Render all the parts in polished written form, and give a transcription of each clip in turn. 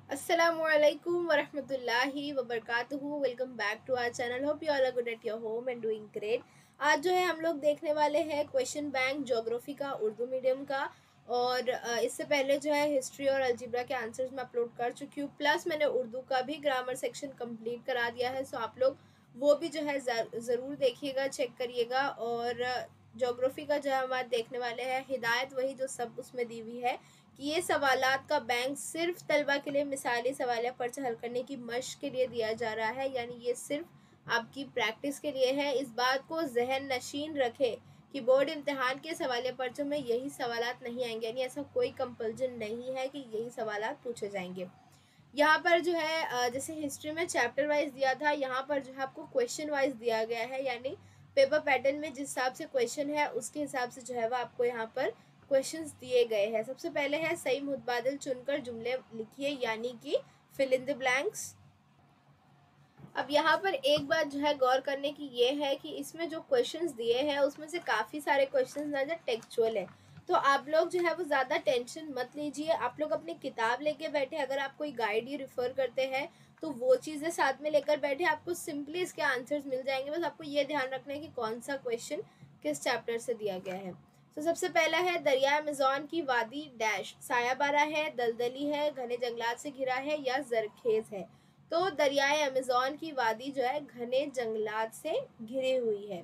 Assalamualaikum warahmatullahi wabarakatuhu। Welcome back to our channel. Hope you all are good at your home and doing great. आज जो है हम लोग देखने वाले हैं क्वेश्चन बैंक ज्योग्राफी का उर्दू मीडियम का। और इससे पहले जो है हिस्ट्री और अलजेब्रा के आंसर्स मैं अपलोड कर चुकी हूँ, प्लस मैंने उर्दू का भी ग्रामर सेक्शन कंप्लीट करा दिया है। सो आप लोग वो भी जो है ज़रूर देखिएगा, चेक करिएगा। और ज्योग्राफी का जो है हम आज देखने वाले हैं, हिदायत वही जो सब उसमें दी हुई है कि ये सवालात का बैंक सिर्फ तलबा के लिए मिसाली सवालिया पर्चा हल करने की मश्क के लिए दिया जा रहा है, यानी ये सिर्फ आपकी प्रैक्टिस के लिए है। इस बात को जहन नशीन रखें कि बोर्ड इम्तिहान के सवालिया पर्चों में यही सवालात नहीं आएंगे, यानी ऐसा कोई कंपल्जन नहीं है कि यही सवालात पूछे जाएंगे। यहाँ पर जो है जैसे हिस्ट्री में चैप्टर वाइज दिया था, यहाँ पर जो है आपको क्वेश्चन वाइज दिया गया है, यानी पेपर पैटर्न में जिस हिसाब से क्वेश्चन है उसके हिसाब से जो है वो आपको यहाँ पर क्वेश्चंस दिए गए हैं। सबसे पहले है सही मुतबादिल चुनकर जुमले लिखिए, यानी कि फिल इन द ब्लैंक्स। अब यहाँ पर एक बात जो है गौर करने की ये है कि इसमें जो क्वेश्चंस दिए हैं उसमें से काफ़ी सारे क्वेश्चंस ना जो टेक्सचुअल है, तो आप लोग जो है वो ज़्यादा टेंशन मत लीजिए। आप लोग अपनी किताब लेके बैठे, अगर आप कोई गाइड ही रिफ़र करते हैं तो वो चीज़ें साथ में लेकर बैठे, आपको सिंपली इसके आंसर्स मिल जाएंगे। बस आपको ये ध्यान रखना है कि कौन सा क्वेश्चन किस चैप्टर से दिया गया है। तो सबसे पहला है दरिया अमेज़न की वादी डैश सायाबारा है, दलदली है, घने जंगलात से घिरा है या जरखेज़ है। तो दरियाए अमेज़न की वादी जो है घने जंगलात से घिरी हुई है,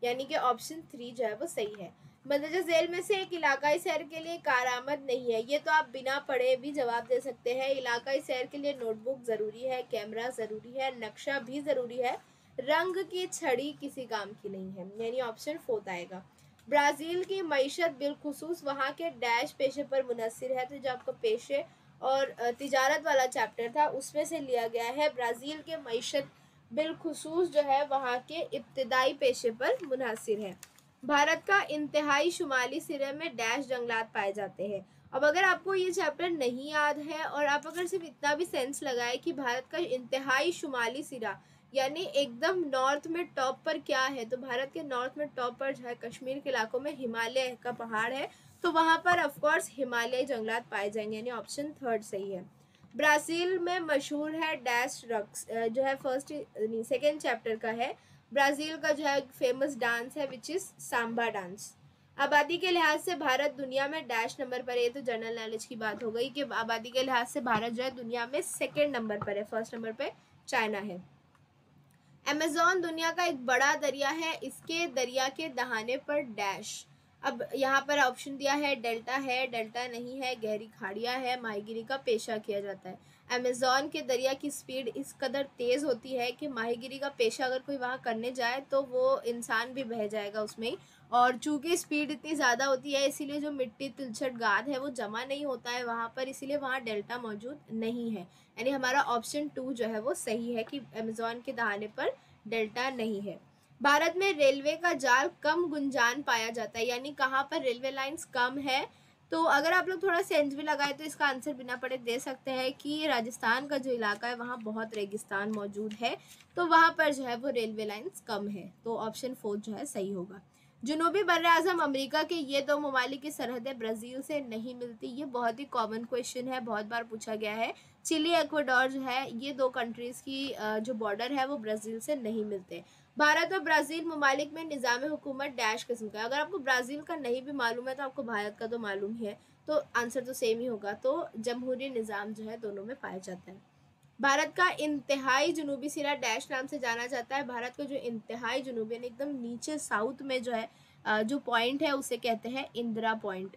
यानी कि ऑप्शन 3 जो है वो सही है। मंदरजा झेल में से एक इलाकाई सैर के लिए कारआमद नहीं है, ये तो आप बिना पढ़े भी जवाब दे सकते हैं। इलाकाई सैर के लिए नोटबुक ज़रूरी है, कैमरा ज़रूरी है, नक्शा भी ज़रूरी है, रंग की छड़ी किसी काम की नहीं है, यानी ऑप्शन 4 आएगा। ब्राज़ील की मईशत बिलखुसूस वहाँ के डैश पेशे पर मुनहसर है, तो जो आपका पेशे और तिजारत वाला चैप्टर था उसमें से लिया गया है। ब्राज़ील के मईशत बिलखुसूस जो है वहाँ के इब्तदाई पेशे पर मुनहसर है। भारत का इंतहाई शुमाली सिरे में डैश जंगलात पाए जाते हैं। अब अगर आपको ये चैप्टर नहीं याद है और आप अगर सिर्फ इतना भी सेंस लगाए कि भारत का इंतहाई शुमाली सिरा यानी एकदम नॉर्थ में टॉप पर क्या है, तो भारत के नॉर्थ में टॉप पर जो है कश्मीर के इलाकों में हिमालय का पहाड़ है, तो वहाँ पर ऑफकोर्स हिमालयी जंगलात पाए जाएंगे, यानी ऑप्शन 3 सही है। ब्राज़ील में मशहूर है डैश रक्स, जो है सेकेंड चैप्टर का है। ब्राज़ील का जो है फेमस डांस है विच इज़ सांबा डांस। आबादी के लिहाज से भारत दुनिया में डैश नंबर पर है, ये तो जनरल नॉलेज की बात हो गई कि आबादी के लिहाज से भारत जो है दुनिया में सेकेंड नंबर पर है, फर्स्ट नंबर पर चाइना है। अमेज़न दुनिया का एक बड़ा दरिया है, इसके दरिया के दहाने पर डैश। अब यहाँ पर ऑप्शन दिया है डेल्टा है, डेल्टा नहीं है, गहरी खाड़ियाँ है, माहीगिरी का पेशा किया जाता है। अमेज़न के दरिया की स्पीड इस कदर तेज़ होती है कि माहीगिरी का पेशा अगर कोई वहाँ करने जाए तो वो इंसान भी बह जाएगा उसमें ही। और चूँकि स्पीड इतनी ज़्यादा होती है इसीलिए जो मिट्टी तिलछट गाद है वो जमा नहीं होता है वहाँ पर, इसीलिए वहाँ डेल्टा मौजूद नहीं है, यानी हमारा ऑप्शन 2 जो है वो सही है कि अमेज़न के दहाने पर डेल्टा नहीं है। भारत में रेलवे का जाल कम गुंजान पाया जाता है, यानी कहाँ पर रेलवे लाइंस कम है, तो अगर आप लोग थोड़ा सेंस भी लगाए तो इसका आंसर बिना पढ़े दे सकते हैं कि राजस्थान का जो इलाका है वहाँ बहुत रेगिस्तान मौजूद है, तो वहाँ पर जो है वो रेलवे लाइंस कम है, तो ऑप्शन 4 जो है सही होगा। जनूबी बर्र-ए-आज़म अमेरिका के ये दो ममालिक की सरहदें ब्राज़ील से नहीं मिलती, ये बहुत ही कॉमन क्वेश्चन है, बहुत बार पूछा गया है। चिली इक्वाडोर जो है ये दो कंट्रीज़ की जो बॉर्डर है वो ब्राज़ील से नहीं मिलते। भारत और ब्राज़ील ममालिक में निज़ाम हुकूमत डैश किस्म का है। अगर आपको ब्राज़ील का नहीं भी मालूम है तो आपको भारत का तो मालूम ही है, तो आंसर तो सेम ही होगा। तो जमहूरी निज़ाम जो है दोनों में पाया जाता है। भारत का इंतहाई जनूबी सिरा डैश नाम से जाना जाता है। भारत का जो इंतहाई जनूबी यानी एकदम नीचे साउथ में जो है जो पॉइंट है उसे कहते हैं इंदिरा पॉइंट।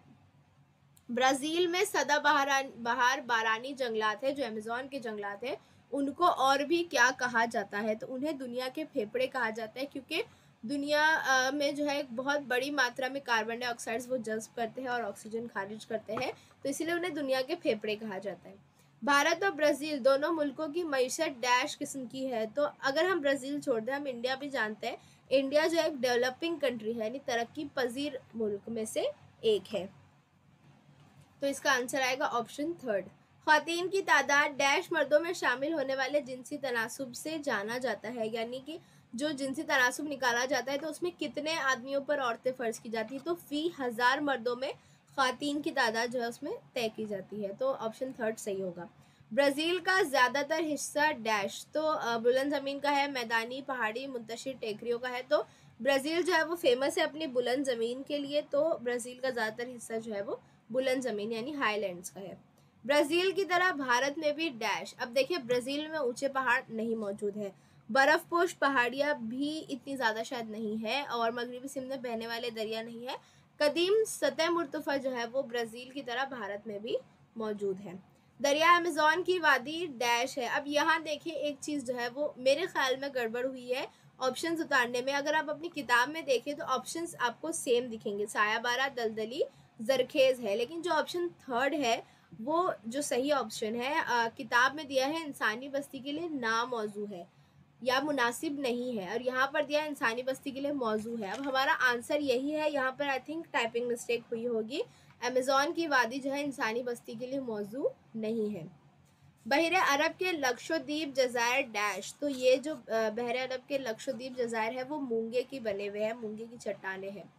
ब्राज़ील में बहार बारानी जंगलात है, जो अमेज़न के जंगलात है उनको और भी क्या कहा जाता है, तो उन्हें दुनिया के फेफड़े कहा जाता है, क्योंकि दुनिया में जो है एक बहुत बड़ी मात्रा में कार्बन डाइऑक्साइड्स वो जज्ब करते हैं और ऑक्सीजन खारिज करते हैं, तो इसीलिए उन्हें दुनिया के फेफड़े कहा जाता है। भारत और ब्राज़ील दोनों मुल्कों की मईशत डैश किस्म की है, तो अगर हम ब्राज़ील छोड़ दें हम इंडिया भी जानते हैं, इंडिया जो एक डेवलपिंग कंट्री है, यानी तरक्की पजीर मुल्क में से एक है, तो इसका आंसर आएगा ऑप्शन 3। ख़वातीन की तादाद डैश मर्दों में शामिल होने वाले जिनसी तनासुब से जाना जाता है, यानी कि जो जिनसी तनासुब निकाला जाता है तो उसमें कितने आदमियों पर औरतें फ़र्ज की जाती है, तो फ़ी 1000 मर्दों में ख़वातीन की तादाद जो है उसमें तय की जाती है, तो ऑप्शन 3 सही होगा। ब्राज़ील का ज़्यादातर हिस्सा डैश, तो बुलंद ज़मीन का है, मैदानी, पहाड़ी, मुंतशिर टेकरियों का है। तो ब्राज़ील जो है वो फेमस है अपनी बुलंद ज़मीन के लिए, तो ब्राज़ील का ज़्यादातर हिस्सा जो है वो बुलंद ज़मीन यानी हाईलैंड्स का है। ब्राज़ील की तरह भारत में भी डैश। अब देखिए ब्राज़ील में ऊंचे पहाड़ नहीं मौजूद है, बर्फ़पोश पहाड़ियाँ भी इतनी ज़्यादा शायद नहीं है, और मगरबी सिंध में बहने वाले दरिया नहीं है। कदीम सतह मुर्तफ़ा जो है वो ब्राज़ील की तरह भारत में भी मौजूद है। दरिया अमेज़न की वादी डैश है। अब यहाँ देखिए एक चीज़ जो है वो मेरे ख्याल में गड़बड़ हुई है ऑप्शंस उतारने में। अगर आप अपनी किताब में देखें तो ऑप्शंस आपको सेम दिखेंगे, सायाबारा, दलदली, जरखेज़ है, लेकिन जो ऑप्शन थर्ड है वो जो सही ऑप्शन है किताब में दिया है इंसानी बस्ती के लिए नामौजू है या मुनासिब नहीं है, और यहाँ पर दिया है इंसानी बस्ती के लिए मौजू है। अब हमारा आंसर यही है, यहाँ पर आई थिंक टाइपिंग मिस्टेक हुई होगी। अमेज़न की वादी जो है इंसानी बस्ती के लिए मौजू नहीं है। बहरे अरब के लक्षद्वीप जज़ायर डैश, तो ये जो बहरे अरब के लक्षद्वीप जज़ायर है वो मूंगे की बने हुए हैं, मूंगे की चट्टाने हैं।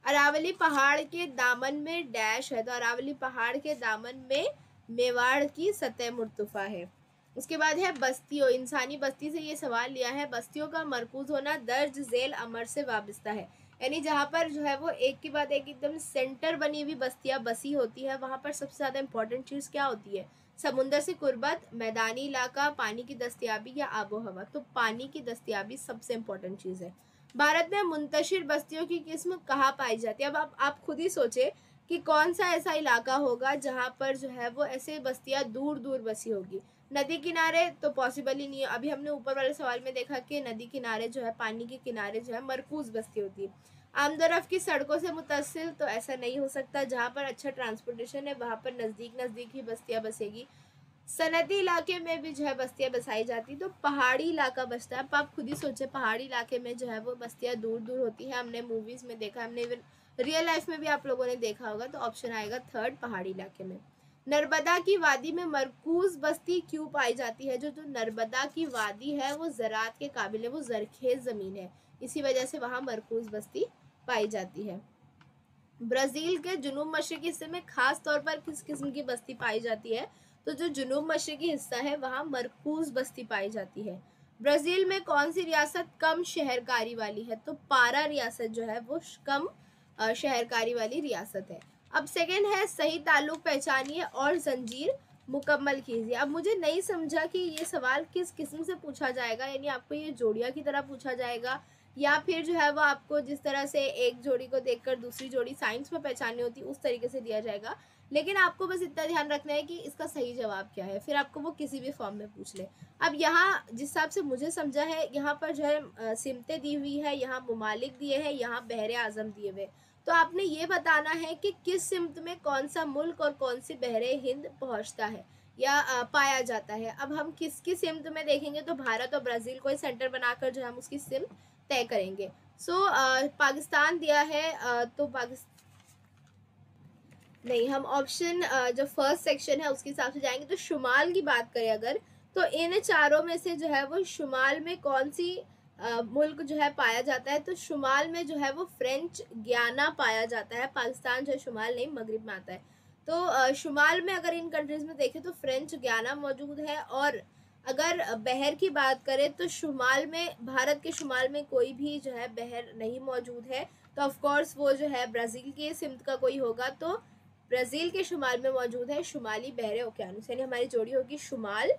अरावली पहाड़ के दामन में डैश है, तो अरावली पहाड़ के दामन में मेवाड़ की सतह मुर्तफ़ा है। उसके बाद है बस्तियों, इंसानी बस्ती से ये सवाल लिया है। बस्तियों का मरकूज होना दर्ज झेल अमर से वाबस्ता है, यानी जहाँ पर जो है वो एक के बाद एक एकदम सेंटर बनी हुई बस्तियाँ बसी होती है, वहाँ पर सबसे ज़्यादा इंपॉर्टेंट चीज़ क्या होती है? समुंदर से कुर्बत, मैदानी इलाका, पानी की दस्तियाबी या आबो हवा। तो पानी की दस्तियाबी सबसे इंपॉर्टेंट चीज़ है। भारत में मुंतशिर बस्तियों की किस्म कहाँ पाई जाती है? अब आप खुद ही सोचे कि कौन सा ऐसा इलाका होगा जहाँ पर जो है वो ऐसे बस्तियाँ दूर दूर बसी होगी। नदी किनारे तो पॉसिबल ही नहीं है। अभी हमने ऊपर वाले सवाल में देखा कि नदी किनारे जो है, पानी के किनारे जो है मरकूज बस्ती होती है। आमदरफ की सड़कों से मुतसिल तो ऐसा नहीं हो सकता। जहाँ पर अच्छा ट्रांसपोर्टेशन है वहाँ पर नज़दीक नज़दीक ही बस्तियाँ बसेगी। सनती इलाके में भी जो है बस्तियाँ बसाई जाती, तो पहाड़ी इलाका बसता है। अब आप खुद ही सोचे पहाड़ी इलाके में जो है वो बस्तियाँ दूर दूर होती है। हमने मूवीज़ में देखा, हमने इवन रियल लाइफ में भी आप लोगों ने देखा होगा। तो ऑप्शन आएगा थर्ड, पहाड़ी इलाके में। नर्मदा की वादी में मरकूज बस्ती क्यों पाई जाती है? जो नर्मदा की वादी है वो ज़राअत के काबिल है, वो जरखेज़ ज़मीन है, इसी वजह से वहाँ मरकूज बस्ती पाई जाती है। ब्राज़ील के जुनूब मशरकी हिस्से में खास तौर पर किस किस्म की बस्ती पाई जाती है? तो जो जुनूब मशरकी हिस्सा है वहाँ मरकूज बस्ती पाई जाती है। ब्राज़ील में कौन सी रियासत कम शहरकारी वाली है? तो पारा रियासत जो है वो कम शहरकारी वाली रियासत है। अब सेकंड है सही ताल्लुक पहचानिए और जंजीर मुकम्मल कीजिए। अब मुझे नहीं समझा कि ये सवाल किस किस्म से पूछा जाएगा, यानी आपको ये जोड़िया की तरह पूछा जाएगा या फिर जो है वो आपको जिस तरह से एक जोड़ी को देखकर दूसरी जोड़ी साइंस में पहचाननी होती है उस तरीके से दिया जाएगा। लेकिन आपको बस इतना ध्यान रखना है कि इसका सही जवाब क्या है, फिर आपको वो किसी भी फॉर्म में पूछ ले। अब यहाँ जिस हिसाब से मुझे समझा है, यहाँ पर जो है सिमतें दी हुई है, यहाँ ममालिक दिए हैं, यहाँ बहरे आज़म दिए हुए। तो आपने ये बताना है कि किस सिमत में कौन सा मुल्क और कौन सी बहरे हिंद पहुँचता है या पाया जाता है। अब हम किसकी सिमत में देखेंगे तो भारत और ब्राज़ील को ही सेंटर बनाकर जो है हम उसकी सिमत तय करेंगे। पाकिस्तान दिया है, तो पाकिस्तान नहीं, हम ऑप्शन जो फर्स्ट सेक्शन है उसके हिसाब से जाएंगे। तो शुमाल की बात करें अगर, तो इन चारों में से जो है वो शुमाल में कौन सी मुल्क जो है पाया जाता है? तो शुमाल में जो है वो फ्रेंच गयाना पाया जाता है। पाकिस्तान जो है शुमाल नहीं, मगरिब में आता है। तो शुमाल में अगर इन कंट्रीज में देखें तो फ्रेंच गयाना मौजूद है। और अगर बहर की बात करें तो शुमाल में, भारत के शुमाल में कोई भी जो है बहर नहीं मौजूद है। तो ऑफ कोर्स वो जो है ब्राज़ील के सिमत का कोई होगा। तो ब्राज़ील के शुमाल में मौजूद है शुमाली बहरे ओकियानुस, यानी हमारी जोड़ी होगी शुमाल,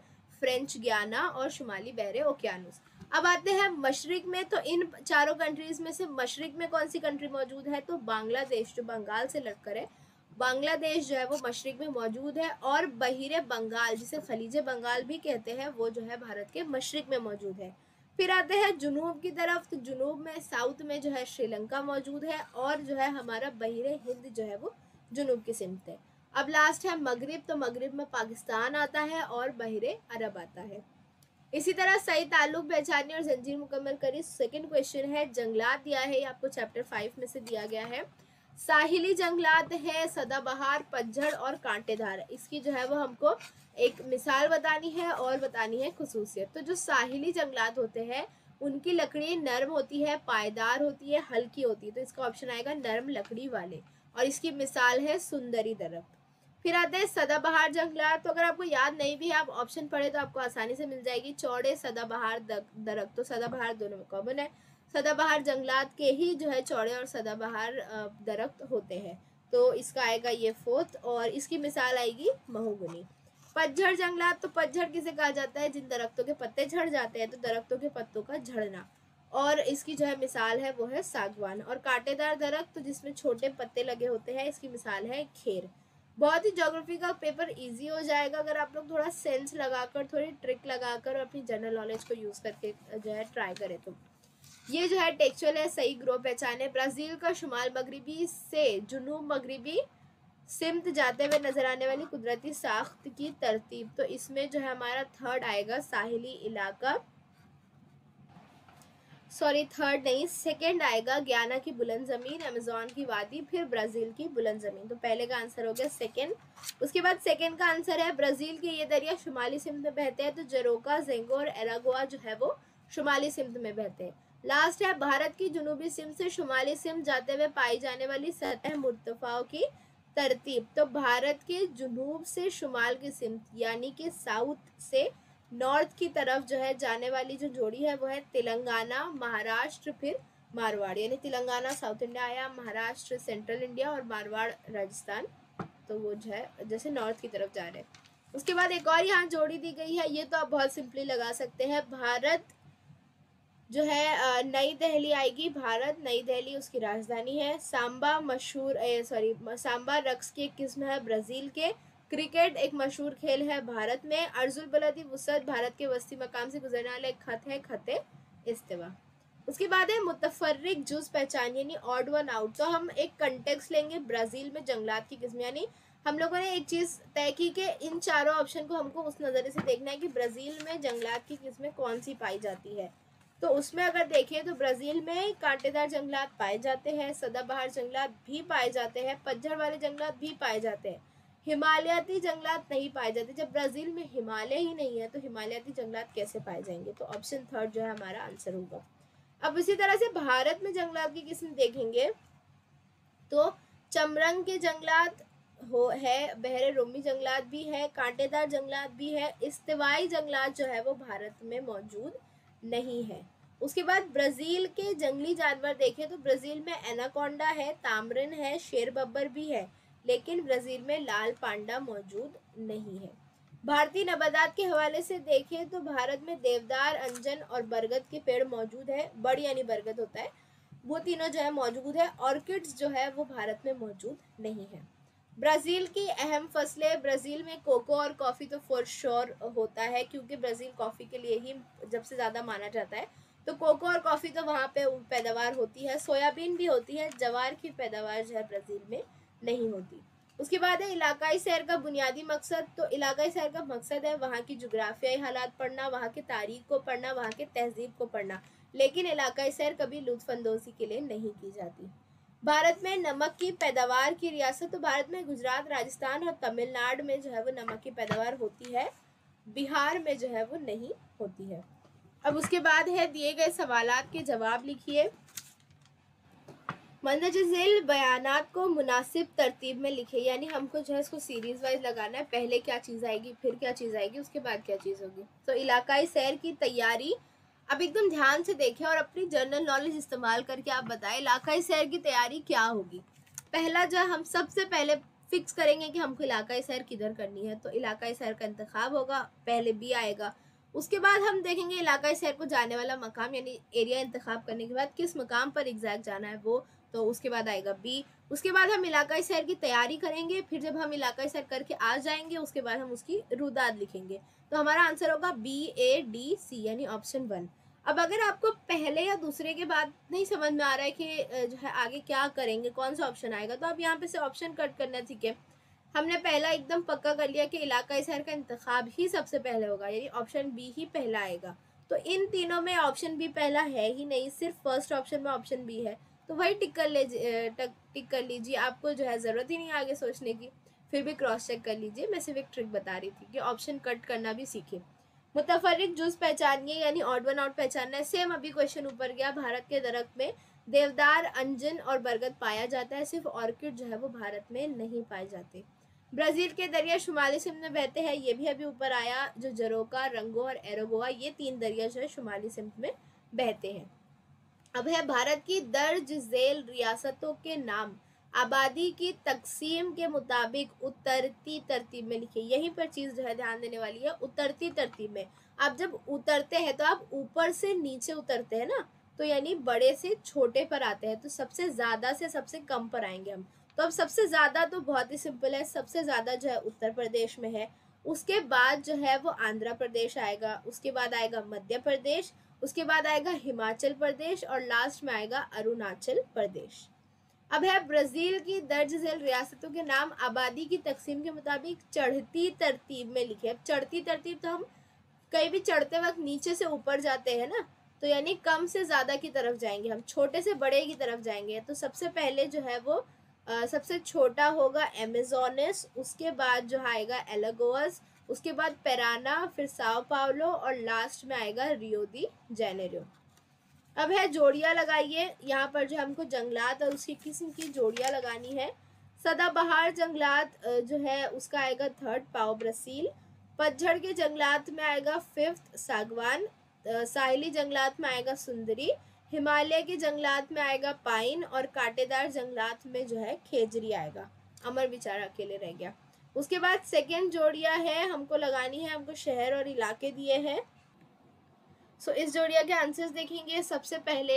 फ्रेंच गयाना और शुमाली बहरे ओकियानुस। अब आते हैं मशरिक में, तो इन चारों कंट्रीज़ में से मशरिक में कौन सी कंट्री मौजूद है? तो बांग्लादेश, जो बंगाल से लड़कर है, बांग्लादेश जो है वो मशरिक में मौजूद है। और बहिरे बंगाल, जिसे खलीज बंगाल भी कहते हैं, वो जो है भारत के मशरिक में मौजूद है। फिर आते हैं जुनूब की तरफ, तो जुनूब में साउथ में जो है श्रीलंका मौजूद है, और जो है हमारा बहिरे हिंद जो है वो जुनूब की सिमत है। अब लास्ट है मगरिब, तो मगरिब में पाकिस्तान आता है और बहिरे अरब आता है। इसी तरह सही ताल्लुक पहचानिए और जंजीर मुकम्मल करिए। सेकंड क्वेश्चन है जंगलात दिया है, ये आपको चैप्टर 5 में से दिया गया है। साहिली जंगलात है सदाबहार, पतझड़ और कांटेदार। इसकी जो है वो हमको एक मिसाल बतानी है और बतानी है खुसूसियत। तो जो साहिली जंगलात होते हैं उनकी लकड़ी नरम होती है, पायदार होती है, हल्की होती है। तो इसका ऑप्शन आएगा नरम लकड़ी वाले, और इसकी मिसाल है सुंदरी दरख्त। फिर आते हैं सदाबहार जंगलात। तो अगर आपको याद नहीं भी है, आप ऑप्शन पढ़े तो आपको आसानी से मिल जाएगी। चौड़े सदाबहार दरख्त, तो सदाबहार दोनों में कॉमन है। सदाबहार जंगलात के ही जो है चौड़े और सदाबहार दरख्त होते हैं। तो इसका आएगा ये फोर्थ, और इसकी मिसाल आएगी महोगनी। पतझड़ जंगलात, तो पतझड़ किसे कहा जाता है? जिन दरख्तों के पत्ते झड़ जाते हैं, तो दरख्तों के पत्तों का झड़ना, और इसकी जो है मिसाल है वो है सागवान। और कांटेदार दरख्त, तो जिसमें छोटे पत्ते लगे होते हैं, इसकी मिसाल है खेर। बहुत ही ज्योग्राफी का पेपर इजी हो जाएगा अगर आप लोग थोड़ा सेंस लगाकर, थोड़ी ट्रिक लगाकर, अपनी जनरल नॉलेज को यूज करके जो है ट्राई करें। तो ये जो है टेक्सचुअल है, सही ग्रो पहचाने। ब्राजील का शुमाल मगरबी से जुनूब मगरबी सिमत जाते हुए नजर आने वाली कुदरती साख्त की तरतीब, तो इसमें जो है हमारा थर्ड आएगा साहिली इलाका, सॉरी थर्ड नहीं, सेकंड आएगा गयाना की बुलंद जमीन, अमेजोन की वादी, फिर ब्राजील की बुलंद जमीन। तो पहले का आंसर हो गया सेकंड। उसके बाद सेकंड का आंसर है ब्राजील के ये दरिया शुमाली सिंध में बहते हैं, तो जरोका, जेंगो और एरागोआ जो है वो शुमाली सिंध में बहते हैं। लास्ट है भारत की जुनूबी सिंध से शुमाली सिंध जाते हुए पाई जाने वाली सतह मुर्तफाओं की तरतीब, तो भारत के जुनूब से शुमाल की सिंध यानी कि साउथ से नॉर्थ की तरफ जो है जाने वाली जो जोड़ी है वो है तेलंगाना, महाराष्ट्र, फिर मारवाड़। यानी तेलंगाना साउथ इंडिया आया, महाराष्ट्र सेंट्रल इंडिया, और मारवाड़ राजस्थान, तो वो जो है जैसे नॉर्थ की तरफ जा रहे हैं। उसके बाद एक और यहाँ जोड़ी दी गई है, ये तो आप बहुत सिंपली लगा सकते हैं। भारत जो है नई दिल्ली आएगी, भारत नई दिल्ली उसकी राजधानी है। सांबा मशहूर सांबा रक्स की एक किस्म है ब्राज़ील के। क्रिकेट एक मशहूर खेल है भारत में। अर्जुल बलदी वसत भारत के वस्ती मकाम से गुजरने वाला एक खत है, खते इस्तिवा। उसके बाद है मुतफर्रिक जुज पहचान यानी ऑड वन आउट। तो हम एक कंटेक्स्ट लेंगे, ब्राज़ील में जंगलात की किस्म, यानी हम लोगों ने एक चीज़ तय की कि इन चारों ऑप्शन को हमको उस नज़रिए से देखना है कि ब्राज़ील में जंगलात की किस्में कौन सी पाई जाती है। तो उसमें अगर देखें तो ब्राज़ील में कांटेदार जंगलात पाए जाते हैं, सदाबहार जंगलात भी पाए जाते हैं, पतझड़ वाले जंगलात भी पाए जाते हैं, हिमालयाती जंगलात नहीं पाए जाते। जब ब्राज़ील में हिमालय ही नहीं है तो हिमालयाती जंगलात कैसे पाए जाएंगे? तो ऑप्शन थर्ड जो है हमारा आंसर होगा। अब इसी तरह से भारत में जंगलात की किस्म देखेंगे तो चमरंग के जंगलात है, बहरे रोमी जंगलात भी है, कांटेदार जंगलात भी है, इस्तिवाई जंगलात जो है वो भारत में मौजूद नहीं है। उसके बाद ब्राज़ील के जंगली जानवर देखें तो ब्राज़ील में एनाकोंडा है, तामरिन है, शेर बब्बर भी है, लेकिन ब्राज़ील में लाल पांडा मौजूद नहीं है। भारतीय नबातात के हवाले से देखें तो भारत में देवदार, अंजन और बरगद के पेड़ मौजूद है, बड़ यानी बरगद होता है, वो तीनों जो है मौजूद है। ऑर्किड्स जो है वो भारत में मौजूद नहीं है। ब्राज़ील की अहम फसलें, ब्राज़ील में कोको और कॉफ़ी तो फॉर श्योर होता है, क्योंकि ब्राज़ील कॉफ़ी के लिए ही जब से ज़्यादा माना जाता है, तो कोको और कॉफ़ी तो वहाँ पे पैदावार होती है। सोयाबीन भी होती है, जवार की पैदावार जो है ब्राज़ील में नहीं होती। उसके बाद है इलाकाई सैर का बुनियादी मकसद। तो इलाकाई सैर का मकसद है वहाँ की जुग्राफियाई हालात पढ़ना, वहाँ के तारीख को पढ़ना, वहाँ के तहजीब को पढ़ना, लेकिन इलाकाई सैर कभी लुत्फ़अंदोज़ी के लिए नहीं की जाती। भारत में नमक की पैदावार की रियासत, तो भारत में गुजरात, राजस्थान और तमिलनाडु में जो है वो नमक की पैदावार होती है, बिहार में जो है वो नहीं होती है। अब उसके बाद है दिए गए सवालात के जवाब लिखिए। मंदरजज़ेल बयानात को मुनासिब तरतीब में लिखे, यानी हमको जो है इसको सीरीज वाइज लगाना है, पहले क्या चीज़ आएगी, फिर क्या चीज़ आएगी, उसके बाद क्या चीज़ होगी। तो इलाकाई सैर की तैयारी, अब एकदम ध्यान से देखें और अपनी जनरल नॉलेज इस्तेमाल करके आप बताएं इलाकाई सैर की तैयारी क्या होगी। पहला जो हम सबसे पहले फिक्स करेंगे कि हमको इलाकाई सैर किधर करनी है, तो इलाकाई सैर का इंतखाब होगा, पहले बी आएगा। उसके बाद हम देखेंगे इलाकाई सैर को जाने वाला मकाम, यानी एरिया इंतखाब करने के बाद किस मकाम पर एग्जैक्ट जाना है वो, तो उसके बाद आएगा बी। उसके बाद हम इलाकाई सैर की तैयारी करेंगे, फिर जब हम इलाकाई सैर करके आ जाएंगे उसके बाद हम उसकी रुदाद लिखेंगे। तो हमारा आंसर होगा BADC यानी ऑप्शन 1। अब अगर आपको पहले या दूसरे के बाद नहीं समझ में आ रहा है कि जो है आगे क्या करेंगे, कौन सा ऑप्शन आएगा, तो आप यहाँ पे से ऑप्शन कट करना सीखें। हमने पहला एकदम पक्का कर लिया कि इलाकाई सैर का इंतखाब ही सबसे पहले होगा, यानी ऑप्शन बी ही पहला आएगा। तो इन तीनों में ऑप्शन बी पहला है ही नहीं, सिर्फ फर्स्ट ऑप्शन में ऑप्शन बी है, तो वही टिक कर लीजिए। आपको जो है ज़रूरत ही नहीं आगे सोचने की, फिर भी क्रॉस चेक कर लीजिए। मैं सिर्फ एक ट्रिक बता रही थी कि ऑप्शन कट करना भी सीखें। मुतफर्रिक जुज़ पहचानिए, यानी ऑड वन आउट पहचानना है। सेम अभी क्वेश्चन ऊपर गया, भारत के दरख्त में देवदार, अंजन और बरगद पाया जाता है, सिर्फ ऑर्किड जो है वो भारत में नहीं पाए जाते। ब्राज़ील के दरिया शुमाली सिंध में बहते हैं, ये भी अभी ऊपर आया। जो जरोका, रंगो और एरोगोआ, ये 3 दरिया जो है शुमाली सिंध में बहते हैं। अब है भारत की दर्ज झेल रियासतों के नाम आबादी की तकसीम के मुताबिक उतरती तरतीब में लिखिए। यहीं पर चीज़ जो है ध्यान देने वाली है, उतरती तरतीब में। आप जब उतरते हैं तो आप ऊपर से नीचे उतरते हैं ना, तो यानी बड़े से छोटे पर आते हैं, तो सबसे ज़्यादा से सबसे कम पर आएंगे हम। तो अब सबसे ज़्यादा तो बहुत ही सिंपल है, सबसे ज़्यादा जो है उत्तर प्रदेश में है। उसके बाद जो है वो आंध्र प्रदेश आएगा, उसके बाद आएगा मध्य प्रदेश, उसके बाद आएगा हिमाचल प्रदेश और लास्ट में आएगा अरुणाचल प्रदेश। अब है ब्राज़ील की दर्ज झेल रियासतों के नाम आबादी की तकसीम के मुताबिक चढ़ती तरतीब में लिखे। अब चढ़ती तरतीब तो हम कहीं भी चढ़ते वक्त नीचे से ऊपर जाते हैं ना, तो यानी कम से ज़्यादा की तरफ जाएंगे हम, छोटे से बड़े की तरफ जाएंगे। तो सबसे पहले जो है वो सबसे छोटा होगा एमेजोनस, उसके बाद जो आएगा एलागोस, उसके बाद पेराना, फिर साओ पाउलो और लास्ट में आएगा रियो दी जेनेरियो। अब है जोड़ियाँ लगाइए। यहाँ पर जो हमको जंगलात और उसकी किस्म की जोड़ियाँ लगानी है। सदाबहार जंगलात जो है उसका आएगा 3rd पाओ ब्राज़ील। पतझड़ के जंगलात में आएगा 5th सागवान। साहिली जंगलात में आएगा सुंदरी। हिमालय के जंगलात में आएगा पाइन और कांटेदार जंगलात में जो है खेजरी आएगा। अमर बेचारा अकेले रह गया। उसके बाद सेकेंड जोड़ियाँ है हमको लगानी है, हमको शहर और इलाके दिए हैं। सो इस जोड़िया के आंसर्स देखेंगे। सबसे पहले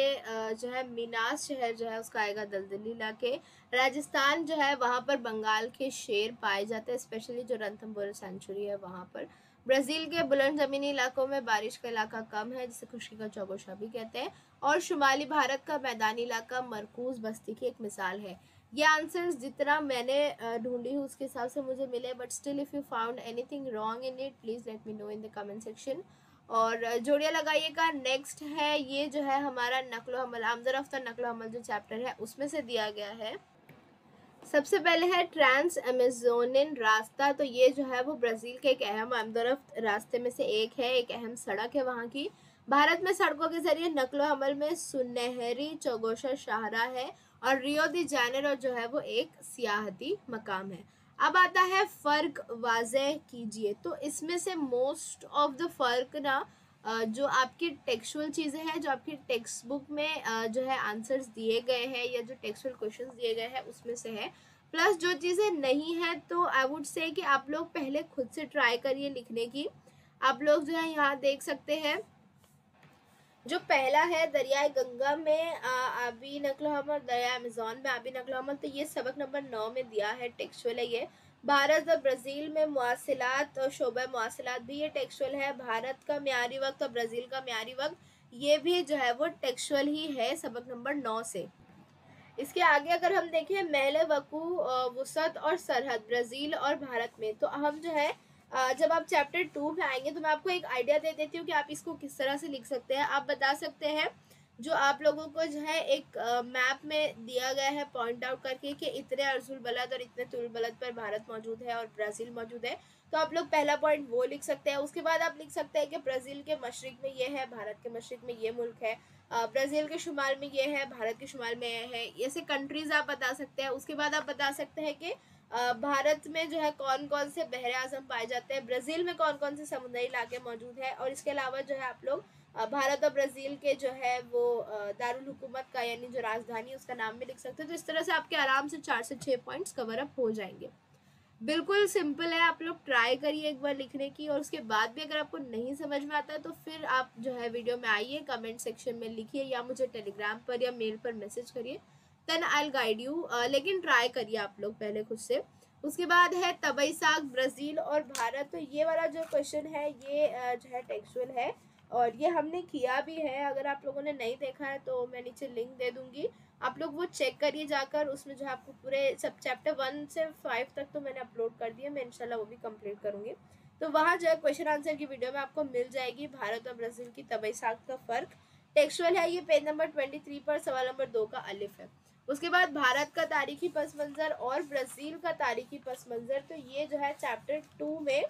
जो है मीनास शहर जो है उसका आएगा दलदली इलाके। राजस्थान जो है वहाँ पर बंगाल के शेर पाए जाते हैं, स्पेशली जो रणथंभौर सेंचुरी है वहाँ पर। ब्राज़ील के बुलंद ज़मीनी इलाकों में बारिश का इलाका कम है, जिसे खुशकी का चौगोशा भी कहते हैं। और शुमाली भारत का मैदानी इलाका मरकूज बस्ती की एक मिसाल है। ये आंसर्स जितना मैंने ढूंढी हूँ उसके हिसाब से मुझे मिले, but still if you found anything wrong in it please let me know in the comment section. और जोड़िया लगाइएगा। नेक्स्ट है ये जो है हमारा नकलो हमल, आमदर ऑफ द नकलो हमल जो चैप्टर है उसमें से दिया गया है। सबसे पहले है ट्रांस अमेजोनियन रास्ता। तो ये जो है वो ब्राज़ील के एक अहम आमदरफ्त रास्ते में से एक है, एक अहम सड़क है वहाँ की। भारत में सड़कों के जरिए नकलो हमल में सुनहरी चौगोशा शाहरा है और रियो दी जानेरो जो है वो एक सियाहती मकाम है। अब आता है फ़र्क वाज़े कीजिए। तो इसमें से मोस्ट ऑफ द फ़र्क ना जो आपकी टेक्सचुअल चीज़ें हैं, जो आपकी टेक्स्ट बुक में जो है आंसर्स दिए गए हैं या जो टेक्सचुअल क्वेश्चंस दिए गए हैं उसमें से है। प्लस जो चीज़ें नहीं हैं तो आई वुड से कि आप लोग पहले खुद से ट्राई करिए लिखने की। आप लोग जो है यहाँ देख सकते हैं, जो पहला है दरियाए गंगा में आबी नकलो हमल, दरिया अमेज़न में आबी नकलो हमल, तो ये सबक नंबर 9 में दिया है, टेक्सचुअल है ये। भारत और ब्राज़ील में मुआसिलात और शोबा मुआसिलात भी ये टेक्सचुअल है। भारत का म्यारी वक्त और ब्राज़ील का म्यारी वक्त ये भी जो है वो टेक्सचुअल ही है सबक नंबर 9 से। इसके आगे अगर हम देखें महल वकू वसत और सरहद ब्राज़ील और भारत में, तो हम जो है जब आप चैप्टर 2 में आएंगे तो मैं आपको एक आइडिया दे देती हूँ कि आप इसको किस तरह से लिख सकते हैं। आप बता सकते हैं जो आप लोगों को जो है एक मैप में दिया गया है पॉइंट आउट करके कि इतने अर्जुल बलद और इतने तुल बलद पर भारत मौजूद है और ब्राज़ील मौजूद है, तो आप लोग पहला पॉइंट वो लिख सकते हैं। उसके बाद आप लिख सकते हैं कि ब्राज़ील के मशरिक में ये है, भारत के मशरिक में ये मुल्क है, ब्राज़ील के शुमाल में ये है, भारत के शुमाल में ये है। ऐसे कंट्रीज़ आप बता सकते हैं। उसके बाद आप बता सकते हैं कि भारत में जो है कौन कौन से बहरे आज़म पाए जाते हैं, ब्राज़ील में कौन कौन से समुद्री इलाके मौजूद है। और इसके अलावा जो है आप लोग भारत और ब्राज़ील के जो है वो दारुल हुकूमत का यानी जो राजधानी उसका नाम भी लिख सकते हैं। तो इस तरह से आपके आराम से 4 से 6 पॉइंट्स कवर अप हो जाएंगे। बिल्कुल सिंपल है, आप लोग ट्राई करिए एक बार लिखने की। और उसके बाद भी अगर आपको नहीं समझ में आता है तो फिर आप जो है वीडियो में आइए, कमेंट सेक्शन में लिखिए या मुझे टेलीग्राम पर या मेल पर मैसेज करिए, then I will guide you. लेकिन ट्राई करिए आप लोग पहले खुद से। उसके बाद है तबई साग ब्राज़ील और भारत। तो ये वाला जो क्वेश्चन है ये जो है टेक्सचुअल है और ये हमने किया भी है। अगर आप लोगों ने नहीं देखा है तो मैं नीचे लिंक दे दूँगी, आप लोग वो चेक करिए जाकर। उसमें जो है आपको पूरे सब चैप्टर 1 से 5 तक तो मैंने अपलोड कर दिया, मैं इंशाल्लाह वो भी कंप्लीट करूँगी। तो वहाँ जो है क्वेश्चन आंसर की वीडियो में आपको मिल जाएगी भारत और ब्राज़ील की तबई साग का फ़र्क। टेक्सचुअल है ये, पेज नंबर 23 पर सवाल नंबर 2 का अलिफ है। उसके बाद भारत का तारीखी पस मंज़र और ब्राज़ील का तारीखी पस मंज़र, तो ये जो है चैप्टर 2 में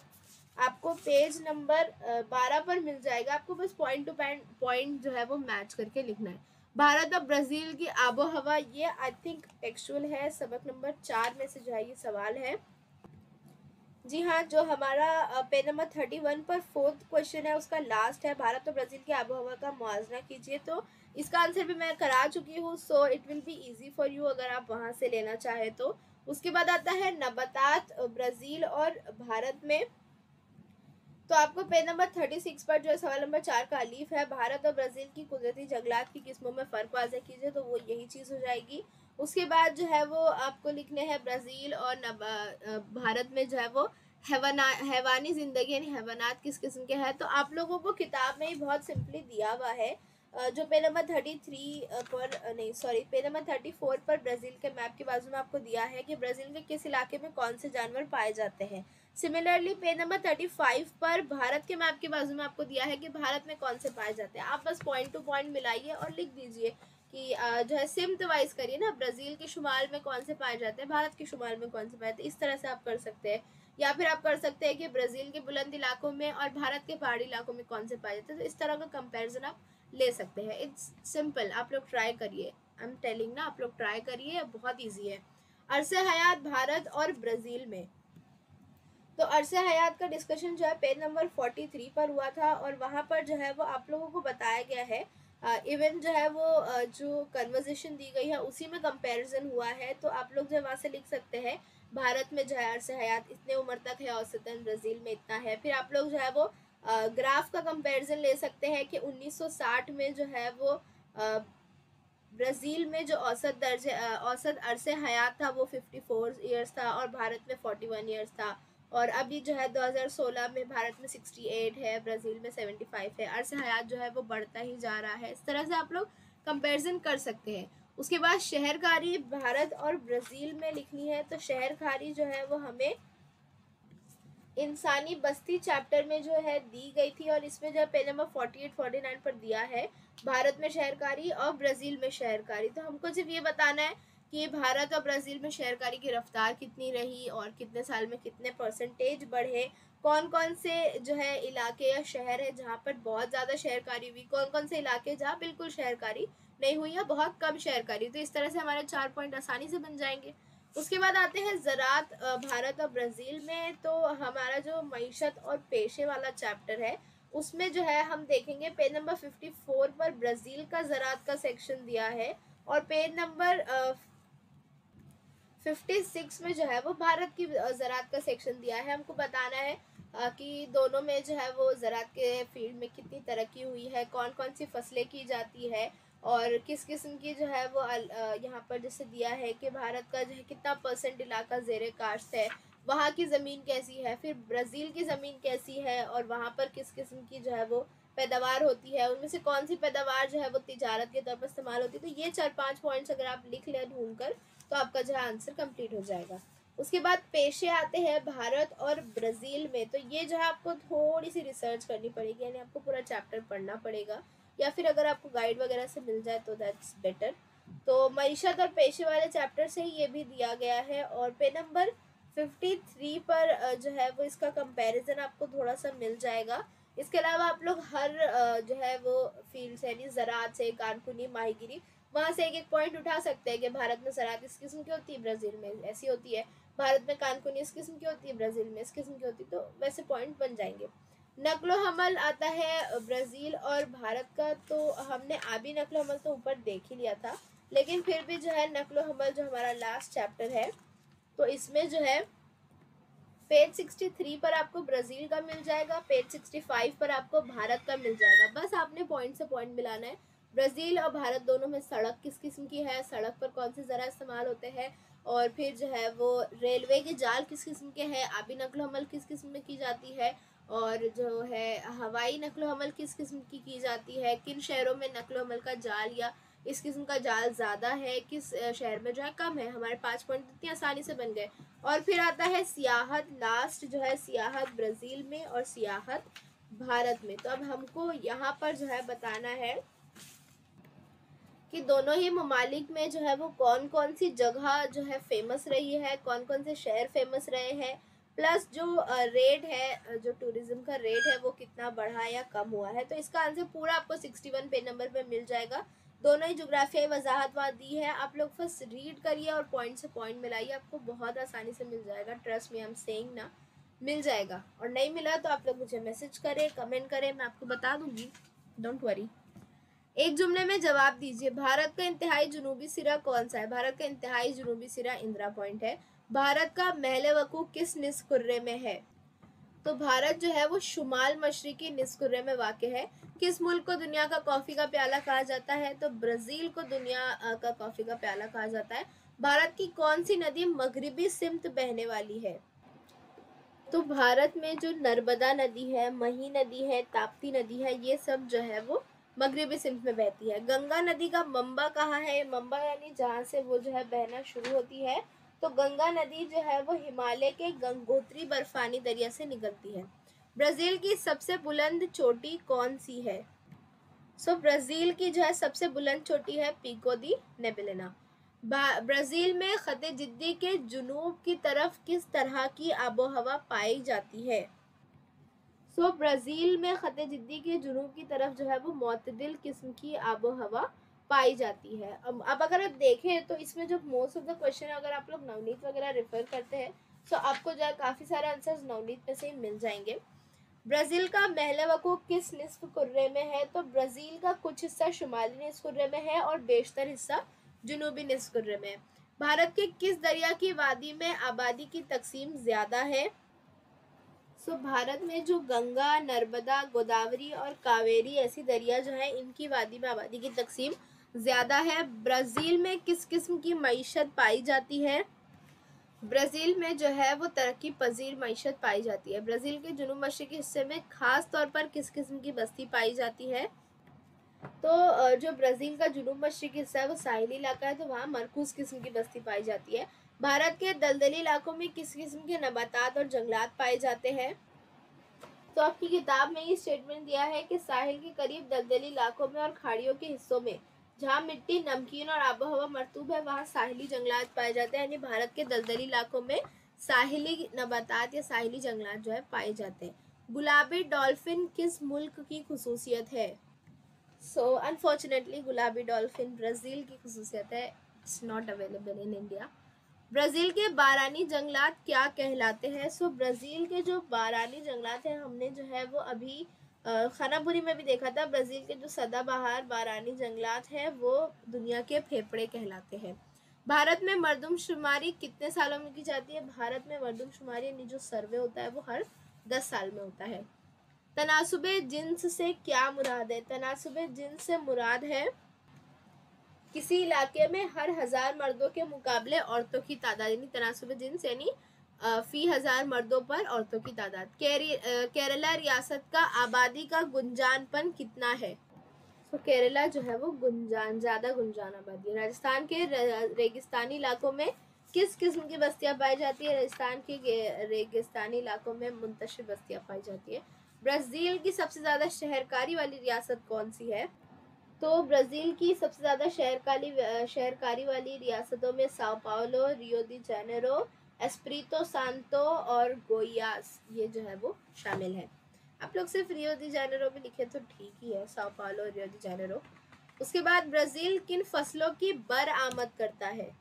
आपको पेज नंबर 12 पर मिल जाएगा। आपको बस पॉइंट टू पॉइंट जो है वो मैच करके लिखना है। भारत और ब्राज़ील की आबो हवा, ये आई थिंक टेक्सचुअल है, सबक नंबर 4 में से जो है ये सवाल है। जी हाँ, जो हमारा पेज नंबर 31 पर फोर्थ क्वेश्चन है उसका लास्ट है, भारत और ब्राज़ील की आबोहवा का मुआवजा कीजिए। तो इसका आंसर भी मैं करा चुकी हूँ, so it will be easy for you अगर आप वहाँ से लेना चाहे तो। उसके बाद आता है नबातात ब्राज़ील और भारत में। तो आपको पेज नंबर 36 पर जो सवाल नंबर 4 का अलीफ है, भारत और ब्राज़ील की कुदरती जंगलात की किस्मों में फ़र्क वाज़ह कीजिए, तो वो यही चीज़ हो जाएगी। उसके बाद जो है वो आपको लिखने हैं ब्राज़ील और भारत में जो है वो हैवानी ज़िंदगी यानी हैवानात किस किस्म के हैं। तो आप लोगों को किताब में ही बहुत सिंपली दिया हुआ है। जो पेज नंबर 33 पर नहीं सॉरी पेज नंबर 34 पर ब्राज़ील के मैप के बाजू में आपको दिया है कि ब्राज़ील के किस इलाके में कौन से जानवर पाए जाते हैं। सिमिलरली पेज नंबर 35 पर भारत के मैप के बाजू में आपको दिया है कि भारत में कौन से पाए जाते हैं। आप बस पॉइंट टू पॉइंट मिलाइए और लिख दीजिए कि जो है सिम्त वाइज करिए ना, ब्राज़ील के शुमाल में कौन से पाए जाते हैं, भारत के शुमाल में कौन से पाए जाते हैं, इस तरह से आप कर सकते हैं। या फिर आप कर सकते हैं कि ब्राज़ील के बुलंद इलाकों में और भारत के पहाड़ी इलाकों में कौन से पाए जाते हैं। तो इस तरह का कंपेरिजन आप ले सकते हैं। इट्स सिंपल, आप लोग ट्राई करिए। आई एम टेलिंग ना, आप लोग ट्राई करिए, बहुत ईजी है। अरसे हयात भारत और ब्राज़ील में। तो अरसे हयात का डिस्कशन जो है पेज नंबर 43 पर हुआ था और वहाँ पर जो है वो आप लोगों को बताया गया है। इवन जो है वो जो कन्वर्जेशन दी गई है उसी में कंपैरिजन हुआ है। तो आप लोग जो है वहाँ से लिख सकते हैं भारत में जो है अरसे हयात इतने उम्र तक है औसतन, ब्राज़ील में इतना है। फिर आप लोग जो है वो ग्राफ का कंपैरिजन ले सकते हैं कि 1960 में जो है वो ब्राज़ील में जो औसत अरसे हयात था वो 54 ईयर्स था और भारत में 41 ईयर्स था। और अभी जो है 2016 में भारत में 68 है, ब्राज़ील में 75 है। अरसे हयात जो है वो बढ़ता ही जा रहा है। इस तरह से आप लोग कंपैरिजन कर सकते हैं। उसके बाद शहरकारी भारत और ब्राज़ील में लिखनी है। तो शहरकारी जो है वो हमें इंसानी बस्ती चैप्टर में जो है दी गई थी और इसमें जो है पेज नंबर 48-49 पर दिया है भारत में शहरकारी और ब्राज़ील में शहरकारी। तो हमको सिर्फ ये बताना है कि भारत और ब्राज़ील में शहरकारी की रफ्तार कितनी रही और कितने साल में कितने परसेंटेज बढ़े, कौन कौन से जो है इलाके या शहर है जहाँ पर बहुत ज़्यादा शहरकारी हुई, कौन कौन से इलाके जहाँ बिल्कुल शहरकारी नहीं हुई या बहुत कम शहरकारी। तो इस तरह से हमारे 4 पॉइंट आसानी से बन जाएंगे। उसके बाद आते हैं ज़रात भारत और ब्राज़ील में। तो हमारा जो मईशत और पेशे वाला चैप्टर है उसमें जो है हम देखेंगे पेज नंबर 54 पर ब्राज़ील का ज़रात का सेक्शन दिया है और पेज नंबर 56 में जो है वो भारत की ज़रात का सेक्शन दिया है। हमको बताना है कि दोनों में जो है वो ज़रात के फील्ड में कितनी तरक्की हुई है, कौन कौन सी फसलें की जाती है और किस किस्म की जो है वो यहाँ पर जैसे दिया है कि भारत का जो है कितना परसेंट इलाका ज़ेरे काश्त है, वहाँ की ज़मीन कैसी है, फिर ब्राज़ील की ज़मीन कैसी है और वहाँ पर किस किस्म की जो है वो पैदावार होती है, उनमें से कौन सी पैदावार जो है वो तिजारत के तौर पर इस्तेमाल होती है। तो ये 4-5 पॉइंट्स अगर आप लिख लें ढूंढ कर तो आपका जो है आंसर कंप्लीट हो जाएगा। उसके बाद पेशे आते हैं भारत और ब्राज़ील में। तो ये जो है आपको थोड़ी सी रिसर्च करनी पड़ेगी, यानी आपको पूरा चैप्टर पढ़ना पड़ेगा या फिर अगर आपको गाइड वगैरह से मिल जाए तो दैट्स बेटर। तो मईशत और पेशे वाले चैप्टर से ये भी दिया गया है और पेज नंबर 53 पर जो है वो इसका कंपैरिजन आपको थोड़ा सा मिल जाएगा। इसके अलावा आप लोग हर जो है वो फील्ड यानी ज़राअत से कारकुनी माहीगिरी वहाँ से एक एक पॉइंट उठा सकते हैं कि भारत में ज़राअत इस किस्म की होती है, ब्राज़ील में ऐसी होती है, भारत में कानकुनी इस किस्म की होती है, ब्राज़ील में इस किस्म की होती है। तो वैसे पॉइंट बन जाएंगे। नकलो हमल आता है ब्राज़ील और भारत का। तो हमने आबी नकलो हमल तो ऊपर देख ही लिया था, लेकिन फिर भी जो है नकलो हमल जो हमारा लास्ट चैप्टर है तो इसमें जो है पेज 63 पर आपको ब्राज़ील का मिल जाएगा, पेज 65 पर आपको भारत का मिल जाएगा। बस आपने पॉइंट से पॉइंट मिलाना है। ब्राज़ील और भारत दोनों में सड़क किस किस्म की है, सड़क पर कौन से ज़रा इस्तेमाल होते हैं और फिर जो है वो रेलवे के जाल किस किस्म के हैं, आबी नकलो हमल किस किस्म में की जाती है और जो है हवाई नकलो हमल किस किस्म की जाती है, किन शहरों में नकलो हमल का जाल या इस किस्म का जाल ज़्यादा है, किस शहर में जो है कम है। हमारे 5 पॉइंट इतनी आसानी से बन गए। और फिर आता है सियाहत, लास्ट जो है सियाहत ब्राज़ील में और सियाहत भारत में। तो अब हमको यहाँ पर जो है बताना है कि दोनों ही ममालिक में जो है वो कौन कौन सी जगह जो है फेमस रही है, कौन कौन से शहर फेमस रहे हैं, प्लस जो रेट है, जो टूरिज्म का रेट है वो कितना बढ़ा या कम हुआ है। तो इसका आंसर पूरा आपको 61 पेज नंबर पे मिल जाएगा। दोनों ही जोग्राफियाई वजाहत वहाँ दी है, आप लोग फर्स्ट रीड करिए और पॉइंट से पॉइंट मिलाइए, आपको बहुत आसानी से मिल जाएगा। Trust me I am saying ना। मिल जाएगा, और नहीं मिला तो आप लोग मुझे मैसेज करें, कमेंट करें, मैं आपको बता दूंगी, डोंट वरी। एक जुमले में जवाब दीजिए, भारत का इंतहाई जुनूबी सिरा कौन सा है? भारत का इंतहाई जुनूबी सिरा इंदिरा पॉइंट है। भारत का महल वकूफ किस निस्फ कुर्रे में है? तो भारत जो है वो शुमाल मशरिकी निस्फ कुर्रे में वाक़ है। किस मुल्क को दुनिया का कॉफ़ी का प्याला कहा जाता है? तो ब्राज़ील को दुनिया का कॉफ़ी का प्याला कहा जाता है। भारत की कौन सी नदी मगरिबी सिमत बहने वाली है? तो भारत में जो नर्मदा नदी है, मही नदी है, ताप्ती नदी है, ये सब जो है वो मगरिबी सिंध में बहती है। गंगा नदी का मंबा कहाँ है? मंबा यानी जहाँ से वो जो है बहना शुरू होती है। तो गंगा नदी जो है वो हिमालय के गंगोत्री बर्फानी दरिया से निकलती है। ब्राज़ील की सबसे बुलंद चोटी कौन सी है? ब्राज़ील की जो है सबसे बुलंद चोटी है पिको दी नेबलिना। ब्राज़ील में खते जिद्दी के जुनूब की तरफ किस तरह की आबो हवा पाई जाती है? ब्राज़ील में खते जिद्दी के जुनूब की तरफ जो है वो मोतदिल किस्म की आबो हवा पाई जाती है। अब अगर आप देखें तो इसमें जो मोस्ट ऑफ द क्वेश्चन अगर आप लोग नवनीत वगैरह रेफर करते हैं तो आपको जो है काफ़ी सारे आंसर्स नवनीत में से ही मिल जाएंगे। ब्राज़ील का महल वकूफ किस निस्फ कुर्रे में है? तो ब्राज़ील का कुछ हिस्सा शुमाली निस्फ कुर्रे में है और बेशतर हिस्सा जुनूबी निस्फ कुर्रे में है। भारत के किस दरिया की वादी में आबादी की तकसीम ज़्यादा है? भारत में जो गंगा, नर्मदा, गोदावरी और कावेरी ऐसी दरिया जो है इनकी वादी में आबादी की तकसीम ज़्यादा है। ब्राज़ील में किस किस्म की मईशत पाई जाती है? ब्राज़ील में जो है वो तरक्की पजीर मईशत पाई जाती है। ब्राज़ील के जुनूब मशरक़ी हिस्से में ख़ास तौर पर किस किस्म की बस्ती पाई जाती है? तो जो ब्राज़ील का जुनूब मशरक़ी हिस्सा है वो साहिली इलाका है, तो वहाँ मरकूज़ किस्म की बस्ती पाई जाती है। भारत के दलदली इलाकों में किस किस्म के नबातात और जंगलात पाए जाते हैं? तो आपकी किताब में ये स्टेटमेंट दिया है कि साहिल के करीब दलदली इलाकों में और खाड़ियों के हिस्सों में जहाँ मिट्टी नमकीन और आबो हवा मरतूब है वहाँ साहिली जंगलात पाए जाते हैं। यानी भारत के दलदली इलाकों में साहिली नबातात या साहिली जंगलात जो है पाए जाते हैं। गुलाबी डॉल्फिन किस मुल्क की खसूसियत है? अनफॉर्चुनेटली गुलाबी डॉल्फिन ब्राज़ील की खसूसियत है। It's not available in India. Brazil के बारानी जंगलात क्या कहलाते हैं? ब्राज़ील के जो बारानी जंगलात हैं हमने जो है वो अभी खानापुरी में भी देखा था। ब्राज़ील के जो सदाबहार बारानी जंगलात हैं वो दुनिया के फेफड़े कहलाते हैं। भारत में मरदमशुमारी कितने सालों में की जाती है? भारत में मरदमशुमारी यानी जो सर्वे होता है वो हर 10 साल में होता है। तनासुबे जिन्स से क्या मुराद है? तनासुबे जिन्स से मुराद है किसी इलाके में हर 1000 मर्दों के मुकाबले औरतों की तादाद, यानी तनासुब जिन्स यानी फी 1000 मर्दों पर औरतों की तादाद। केरला रियासत का आबादी का गुंजानपन कितना है? केरला जो है वो ज़्यादा गुंजान आबादी है। राजस्थान के रेगिस्तानी इलाकों में किस किस्म की बस्तियां पाई जाती है? राजस्थान के रेगिस्तानी इलाकों में मुंतशिर बस्तियां पाई जाती है। ब्राज़ील की सबसे ज़्यादा शहरकारी वाली रियासत कौन सी है? तो ब्राज़ील की सबसे ज़्यादा शहरकारी वाली रियासतों में साओ पाउलो, रियो दी जेनेरो, एस्प्रितो सांतो और गोयास ये जो है वो शामिल है। आप लोग सिर्फ रियो दी जेनेरो में लिखे तो ठीक ही है, साओ पाउलो, रियो दी जेनेरो। उसके बाद ब्राज़ील किन फसलों की बरआमद करता है?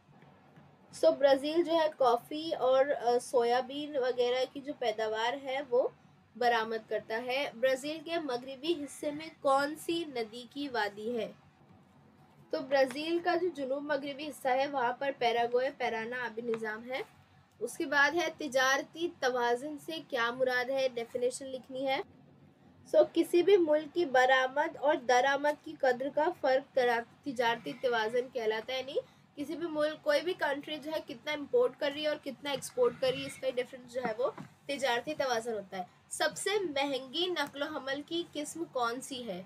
ब्राज़ील जो है कॉफ़ी और सोयाबीन वगैरह की जो पैदावार है वो बरामद करता है। ब्राज़ील के मगरबी हिस्से में कौन सी नदी की वादी है? तो ब्राज़ील का जो जुनूब मगरबी हिस्सा है वहाँ पर पैराग्वे, पैराना आबी निज़ाम है। उसके बाद है तिजारती तवाज़ुन से क्या मुराद है? डेफिनेशन लिखनी है। किसी भी मुल्क की बरामद और दरामद की कद्र का फ़र्क तिजारती तवाज़ुन कहलाता है। यानी किसी भी मुल्क, कोई भी कंट्री जो है कितना इंपोर्ट कर रही है और कितना एक्सपोर्ट कर रही है, इसका डिफरेंस जो है वो तिजारती तवाज़ुन होता है। सबसे महंगी नकलो हमल की किस्म कौन सी है?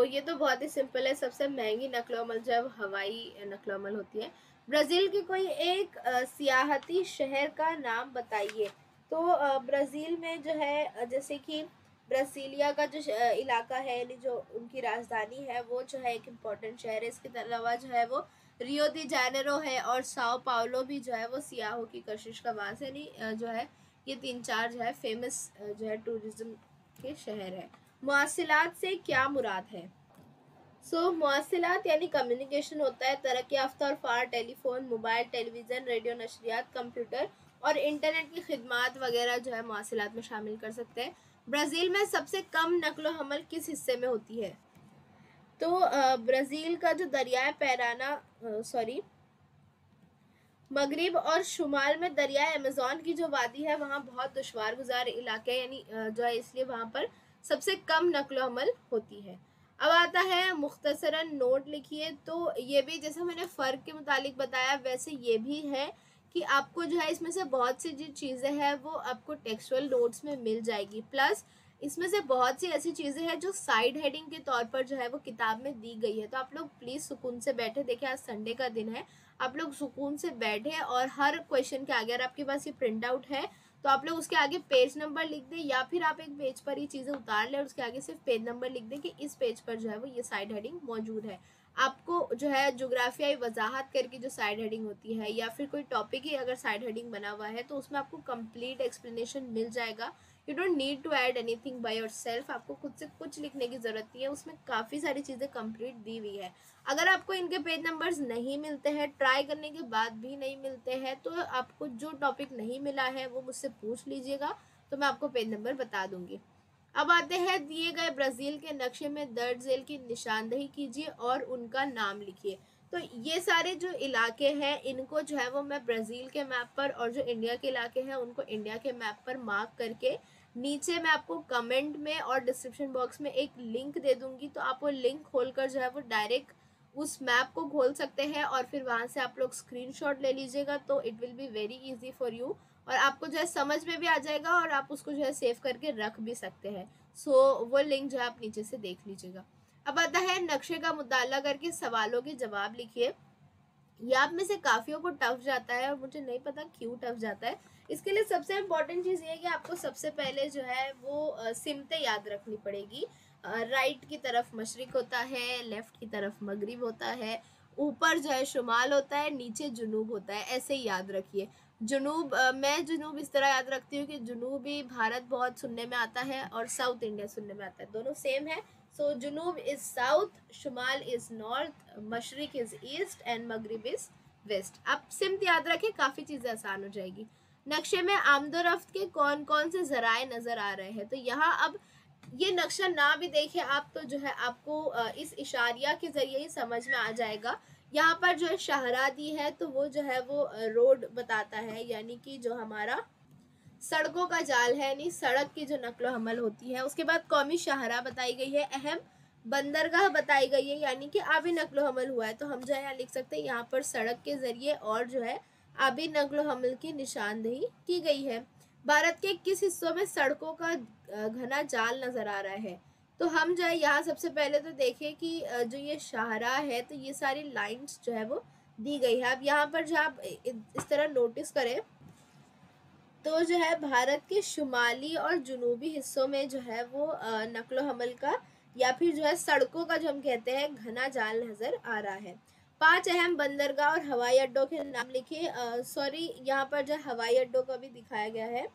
ये तो बहुत ही सिंपल है। सबसे महंगी नकलो हमल जो है वो हवाई नकलो हमल होती है। ब्राज़ील के कोई एक सियाहती शहर का नाम बताइए। तो ब्राज़ील में जो है जैसे कि ब्रासीलिया का जो इलाका है यानी जो उनकी राजधानी है वो जो है एक इम्पॉर्टेंट शहर है। इसके अलावा जो है वो रियो दी जेनेरो है और साओ पाउलो भी जो है वो सियाहों की कशिश का बास है। यानी जो है ये 3-4 जो है फेमस जो है टूरिज़्म के शहर है। मवासिलात से क्या मुराद है? मवासिलात यानी कम्युनिकेशन होता है। तरक्की याफ्ता और फार टेलीफोन, मोबाइल, टेलीविज़न, रेडियो नशरियात, कंप्यूटर और इंटरनेट की खिदमात वगैरह जो है मवासिलात में शामिल कर सकते हैं। ब्राज़ील में सबसे कम नकलो हमल किस हिस्से में होती है? तो ब्राज़ील का जो दरियाए पैराना सॉरी मगरिब और शुमाल में दरियाए अमेज़न की जो वादी है वहाँ बहुत दुश्वार गुजार इलाके यानी जो है, इसलिए वहाँ पर सबसे कम नकलो हमल होती है। अब आता है मुख्तसरन नोट लिखिए। तो ये भी जैसे मैंने फ़र्क के मुतालिक बताया वैसे ये भी है कि आपको जो है इसमें से बहुत सी जो चीज़ें हैं वो आपको टेक्सचुअल नोट्स में मिल जाएगी, प्लस इसमें से बहुत सी ऐसी चीज़ें हैं जो साइड हेडिंग के तौर पर जो है वो किताब में दी गई है। तो आप लोग प्लीज़ सुकून से बैठे, देखिए आज संडे का दिन है, आप लोग सुकून से बैठे और हर क्वेश्चन के आगे, अगर आपके पास ये प्रिंट आउट है तो आप लोग उसके आगे पेज नंबर लिख दें, या फिर आप एक पेज पर ये चीज़ें उतार लें और उसके आगे सिर्फ पेज नंबर लिख दें कि इस पेज पर जो है वो ये साइड हेडिंग मौजूद है। आपको जो है जोग्राफियाई वजाहत करके जो साइड हेडिंग होती है, या फिर कोई टॉपिक ही अगर साइड हेडिंग बना हुआ है तो उसमें आपको कंप्लीट एक्सप्लेनेशन मिल जाएगा। You don't need to add anything by yourself, आपको खुद से कुछ लिखने की ज़रूरत नहीं है, उसमें काफ़ी सारी चीज़ें कंप्लीट दी हुई है। अगर आपको इनके पेज नंबर्स नहीं मिलते हैं, ट्राई करने के बाद भी नहीं मिलते हैं, तो आपको जो टॉपिक नहीं मिला है वो मुझसे पूछ लीजिएगा, तो मैं आपको पेज नंबर बता दूंगी। अब आते हैं दिए गए ब्राज़ील के नक्शे में दर्ज झेल की निशानदेही कीजिए और उनका नाम लिखिए। तो ये सारे जो इलाके हैं इनको जो है वो मैं ब्राज़ील के मैप पर, और जो इंडिया के इलाके हैं उनको इंडिया के मैप पर मार्क करके नीचे मैं आपको कमेंट में और डिस्क्रिप्शन बॉक्स में एक लिंक दे दूंगी। तो आप वो लिंक खोलकर जो है वो डायरेक्ट उस मैप को खोल सकते हैं और फिर वहाँ से आप लोग स्क्रीनशॉट ले लीजिएगा, तो it will be very easy for you, और आपको जो है समझ में भी आ जाएगा और आप उसको जो है सेव करके रख भी सकते हैं। वो लिंक जो है आप नीचे से देख लीजिएगा। अब आता है नक्शे का मुताला करके सवालों के जवाब लिखिए। ये आप में से काफियों को टफ जाता है और मुझे नहीं पता क्यों टफ जाता है। इसके लिए सबसे इम्पोर्टेंट चीज़ ये है कि आपको सबसे पहले जो है वो सिमतें याद रखनी पड़ेगी। राइट की तरफ मशरिक होता है, लेफ्ट की तरफ मगरिब होता है, ऊपर जो है शुमाल होता है, नीचे जुनूब होता है, ऐसे ही याद रखिए। जुनूब मैं जुनूब इस तरह याद रखती हूँ कि जुनूबी भारत बहुत सुनने में आता है और साउथ इंडिया सुनने में आता है, दोनों सेम है। सो जुनूब इज साउथ, शुमाल इज नॉर्थ, मशरिक इज ईस्ट एंड मगरिब इज वेस्ट। आप सिमत याद रखें, काफ़ी चीज़ें आसान हो जाएगी। नक्शे में आमदोरफ्त के कौन कौन से जराए नज़र आ रहे हैं? तो यहाँ अब ये नक्शा ना भी देखें आप तो जो है आपको इस इशारिया के ज़रिए ही समझ में आ जाएगा। यहाँ पर जो है शाहरा दी है तो वो जो है वो रोड बताता है, यानी कि जो हमारा सड़कों का जाल है, यानी सड़क की जो नकलो हमल होती है। उसके बाद कौमी शाहरा बताई गई है, अहम बंदरगाह बताई गई है, यानी कि आबी नकलो हमल हुआ है। तो हम जो है यहाँ लिख सकते हैं यहाँ पर सड़क के ज़रिए और जो है आबी नकलो हमल की निशानदेही की गई है। भारत के किस हिस्सों में सड़कों का घना जाल नज़र आ रहा है? तो हम जो है यहाँ सबसे पहले तो देखें कि जो ये शाहरा है तो ये सारी लाइंस जो है वो दी गई है। अब यहाँ पर जो आप इस तरह नोटिस करें तो जो है भारत के शुमाली और जुनूबी हिस्सों में जो है वो नकलो हमल का या फिर जो है सड़कों का जो हम कहते हैं घना जाल नज़र आ रहा है। 5 अहम बंदरगाह और हवाई अड्डों के नाम लिखिए। सॉरी, यहाँ पर जो हवाई अड्डों का भी दिखाया गया है।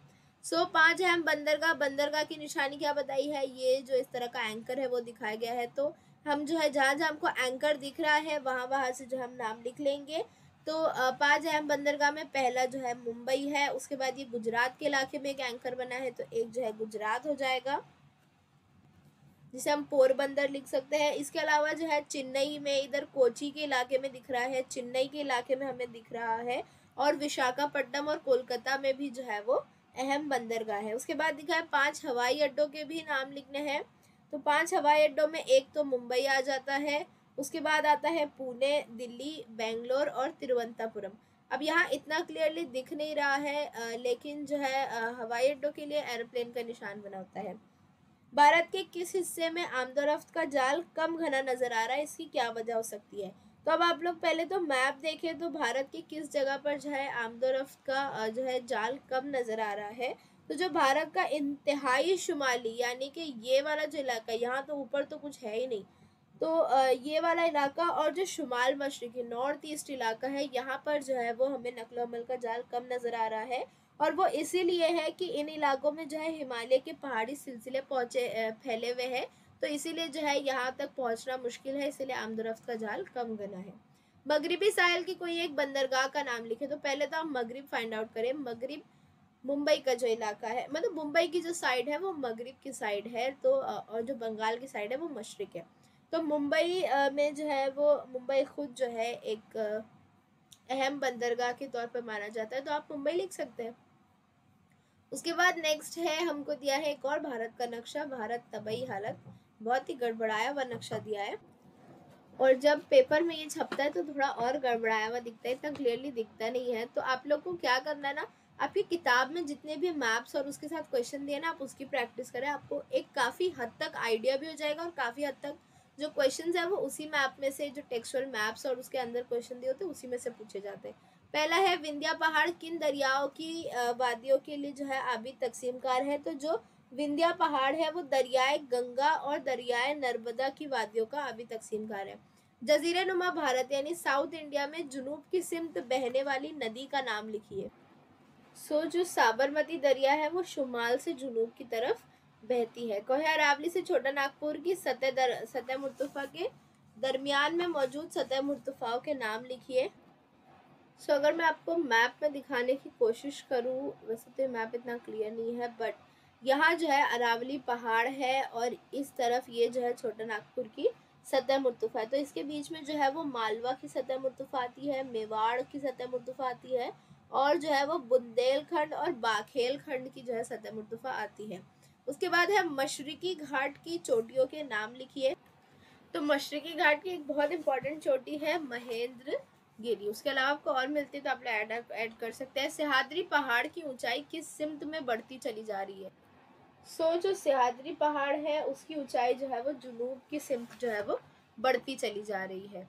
5 अहम बंदरगाह, बंदरगाह की निशानी क्या बताई है? ये जो इस तरह का एंकर है वो दिखाया गया है। तो हम जो है जहाँ जहाँ हमको एंकर दिख रहा है वहाँ वहाँ से जो हम नाम लिख लेंगे। तो 5 अहम बंदरगाह में पहला जो है मुंबई है, उसके बाद ये गुजरात के इलाके में एक एंकर बना है तो एक जो है गुजरात हो जाएगा, जिसे हम पोरबंदर लिख सकते हैं। इसके अलावा जो है चेन्नई में, इधर कोची के इलाके में दिख रहा है, चेन्नई के इलाके में हमें दिख रहा है, और विशाखापट्टनम और कोलकाता में भी जो है वो अहम बंदरगाह है। उसके बाद दिखा है 5 हवाई अड्डों के भी नाम लिखने हैं। तो 5 हवाई अड्डों में एक तो मुंबई आ जाता है, उसके बाद आता है पुणे, दिल्ली, बेंगलोर और तिरुवनंतपुरम। अब यहाँ इतना क्लियरली दिख नहीं रहा है लेकिन जो है हवाई अड्डों के लिए एरोप्लेन का निशान बना होता है। भारत के किस हिस्से में आमदोरफ्त का जाल कम घना नजर आ रहा है? इसकी क्या वजह हो सकती है? तो अब आप लोग पहले तो मैप देखें तो भारत की किस जगह पर जो है आमदोरफ्त का जो है जाल कम नजर आ रहा है। तो जो भारत का इंतहाई शुमाली यानी कि ये वाला जो इलाका, यहाँ तो ऊपर तो कुछ है ही नहीं, तो ये वाला इलाका और जो शुमाल मशरक़ी नॉर्थ ईस्ट इलाका है, यहाँ पर जो है वो हमें नकलो हमल का जाल कम नज़र आ रहा है। और वो इसीलिए है कि इन इलाकों में जो है हिमालय के पहाड़ी सिलसिले फैले हुए हैं, तो इसीलिए जो है यहाँ तक पहुँचना मुश्किल है, इसीलिए आमदोरफ्त का जाल कम घना है। मगरिबी साहिल की कोई एक बंदरगाह का नाम लिखे। तो पहले तो हम मगरिब फाइंड आउट करें। मगरिब मुंबई का जो इलाका है, मतलब मुंबई की जो साइड है वो मगरिब की साइड है, तो और जो बंगाल की साइड है वो मशरिक है। तो मुंबई में जो है वो मुंबई खुद जो है एक अहम बंदरगाह के तौर पर माना जाता है, तो आप मुंबई लिख सकते हैं। उसके बाद नेक्स्ट है, हमको दिया है एक और भारत का नक्शा। भारत तबाही हालत, बहुत ही गड़बड़ाया हुआ नक्शा दिया है, और जब पेपर में ये छपता है तो थोड़ा और गड़बड़ाया हुआ दिखता है, इतना क्लियरली दिखता नहीं है। तो आप लोग को क्या करना है ना, आपकी किताब में जितने भी मैप्स और उसके साथ क्वेश्चन दिए ना, आप उसकी प्रैक्टिस करें। आपको एक काफ़ी हद तक आइडिया भी हो जाएगा, और काफ़ी हद तक जो क्वेश्चन है वो उसी मैप में से, जो टेक्सचुअल मैप्स और उसके अंदर क्वेश्चन दिए होते हैं उसी में से पूछे जाते हैं। पहला है, विंध्या पहाड़ किन दरियाओं की वादियों के लिए जो है आबी तकसीमकार है। तो जो विंध्या पहाड़ है वो दरियाए गंगा और दरियाए नर्मदा की वादियों का आबी तकसीमकार है। जजीरे नुमा भारत यानी साउथ इंडिया में जुनूब की सिमत बहने वाली नदी का नाम लिखिए। जो साबरमती दरिया है वो शुमाल से जुनूब की तरफ बहती है। कोहे अरावली से छोटा नागपुर की सतह मुर्तफा के दरमियान में मौजूद सतह मुर्तफाओं के नाम लिखिए। अगर मैं आपको मैप में दिखाने की कोशिश करूँ, वैसे तो मैप इतना क्लियर नहीं है, बट यहाँ जो है अरावली पहाड़ है, और इस तरफ ये जो है छोटा नागपुर की सतह मुर्तफा है। तो इसके बीच में जो है वो मालवा की सतह मुर्तफा आती है, मेवाड़ की सतह मुर्तफा आती है, और जो है वो बुंदेलखंड और बाखेल खंड की जो है सतह मुर्तफा आती है। उसके बाद है, मशरकी घाट की चोटियों के नाम लिखिए। तो मशरकी घाट की एक बहुत इंपॉर्टेंट चोटी है महेंद्र गिरी। उसके अलावा आपको और मिलती है तो आप ऐड कर सकते हैं। सह्याद्री पहाड़ की ऊंचाई किस सिमत में बढ़ती चली जा रही है। जो सह्याद्री पहाड़ है उसकी ऊंचाई जो है वो जुनूब की सिमत जो है वो बढ़ती चली जा रही है।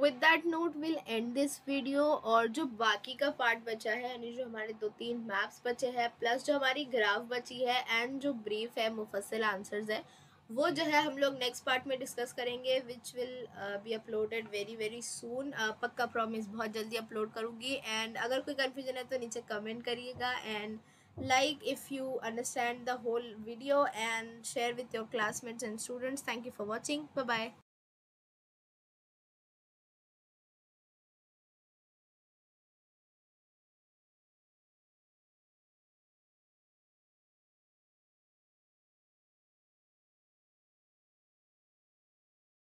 With that note will and this video. और जो बाकी का पार्ट बचा है, यानी जो हमारे 2-3 मैप्स बचे हैं, प्लस जो हमारी ग्राफ बची है, एंड जो ब्रीफ है, मुफस्सिल आंसर्स है, वो जो है हम लोग नेक्स्ट पार्ट में डिस्कस करेंगे, which will be uploaded very very soon. पक्का प्रॉमिस, बहुत जल्दी अपलोड करूँगी। एंड अगर कोई कन्फ्यूजन है तो नीचे कमेंट करिएगा, and like if you understand the whole video, and share with your classmates and students. Thank you for watching. Bye bye.